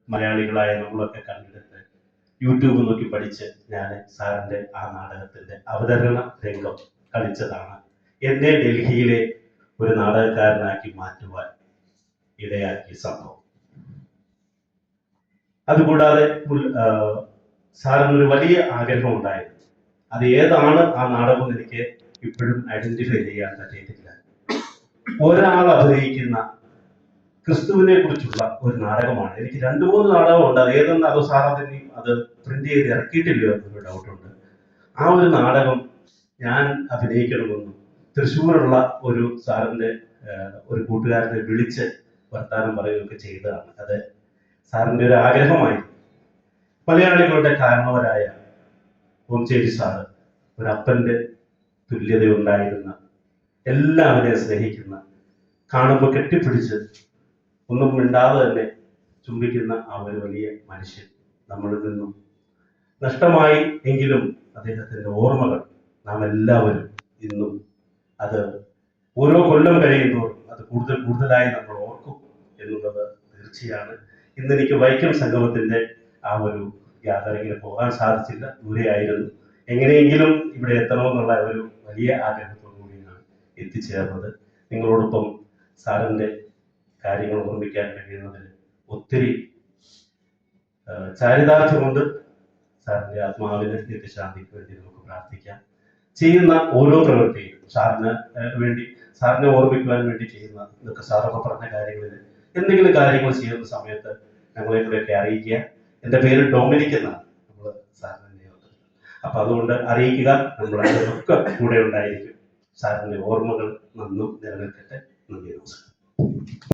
മലയാളികളായ നമ്മളൊക്കെ കണ്ടെടുത്ത് യൂട്യൂബ് നോക്കി പഠിച്ച് ഞാൻ സാറിന്റെ ആ നാടകത്തിന്റെ അവതരണ രംഗം കളിച്ചതാണ് എന്നെ ഡൽഹിയിലെ ഒരു നാടകക്കാരനാക്കി മാറ്റുവാൻ ഇടയാക്കിയ സംഭവം. അതുകൂടാതെ സാറിനൊരു വലിയ ആഗ്രഹം ഉണ്ടായിരുന്നു. അത് ഏതാണ് ആ നാടകം എനിക്ക് ഇപ്പോഴും ഐഡന്റിഫൈ ചെയ്യാൻ പറ്റിയിട്ടില്ല. ഒരാൾ അഭിനയിക്കുന്ന ക്രിസ്തുവിനെ കുറിച്ചുള്ള ഒരു നാടകമാണ്. എനിക്ക് 2-3 നാടകമുണ്ട്. അത് ഏതെന്ന് അത് സാർ അത് പ്രിന്റ് ചെയ്ത് ഇറക്കിയിട്ടില്ലയോ എന്നൊരു ഡൗട്ടുണ്ട്. ആ ഒരു നാടകം ഞാൻ അഭിനയിക്കണമെന്നും തൃശ്ശൂരുള്ള ഒരു സാറിന്റെ ഒരു കൂട്ടുകാരനെ വിളിച്ച് വർത്താനം പറയുകയൊക്കെ ചെയ്തതാണ്. അത് സാറിന്റെ ഒരു ആഗ്രഹമായി. മലയാളികളുടെ കാരണവരായ ഓംചേരി സാറ് ഒരു അപ്പന്റെ തുല്യതയുണ്ടായിരുന്ന, എല്ലാവരെയും സ്നേഹിക്കുന്ന, കാണുമ്പോൾ കെട്ടിപ്പിടിച്ച് ഒന്നും മിണ്ടാതെ തന്നെ ചുംബിക്കുന്ന ആ ഒരു വലിയ മനുഷ്യൻ നമ്മളിൽ നിന്നും നഷ്ടമായി. എങ്കിലും അദ്ദേഹത്തിന്റെ ഓർമ്മകൾ നാം എല്ലാവരും ഇന്നും അത് ഓരോ കൊല്ലം കഴിയുന്നതോറും അത് കൂടുതൽ കൂടുതലായി നമ്മൾ ഓർക്കും എന്നുള്ളത് തീർച്ചയാണ്. ഇന്ന് എനിക്ക് വൈക്കം സംഗമത്തിന്റെ ആ ഒരു യാത്രയിൽ പോകാൻ സാധിച്ചില്ല, ദൂരെയായിരുന്നു. എങ്ങനെയെങ്കിലും ഇവിടെ എത്തണമെന്നുള്ള ഒരു വലിയ ആഗ്രഹത്തോടു കൂടിയാണ് എത്തിച്ചേർന്നത്. നിങ്ങളോടൊപ്പം സാറിന്റെ കാര്യങ്ങൾ ഓർമ്മിക്കാൻ കഴിയുന്നതിൽ ഒത്തിരി ചാരിതാർത്ഥ്യമുണ്ട്. സാറിന്റെ ആത്മാവിന് നിത്യശാന്തിക്ക് വേണ്ടി നമുക്ക് പ്രാർത്ഥിക്കാം. ചെയ്യുന്ന ഓരോ പ്രവൃത്തിയും സാറിനെ ഓർമ്മിക്കുവാൻ വേണ്ടി ചെയ്യുന്ന ഇതൊക്കെ സാറൊക്കെ പറഞ്ഞ കാര്യങ്ങളിൽ എന്തെങ്കിലും കാര്യങ്ങൾ ചെയ്യുന്ന സമയത്ത് ഞങ്ങളെ കൂടെയൊക്കെ അറിയിക്കുക. എൻ്റെ പേര് ഡൊമിനിക് എന്നാണ്. നമ്മൾ സാറിനെ അപ്പൊ അതുകൊണ്ട് അറിയിക്കുക. നമ്മളൊക്കെ കൂടെ ഉണ്ടായിരിക്കും. സാറിന്റെ ഓർമ്മകൾ നന്നും നിലനിൽക്കട്ടെ. നന്ദി, നമസ്കാരം.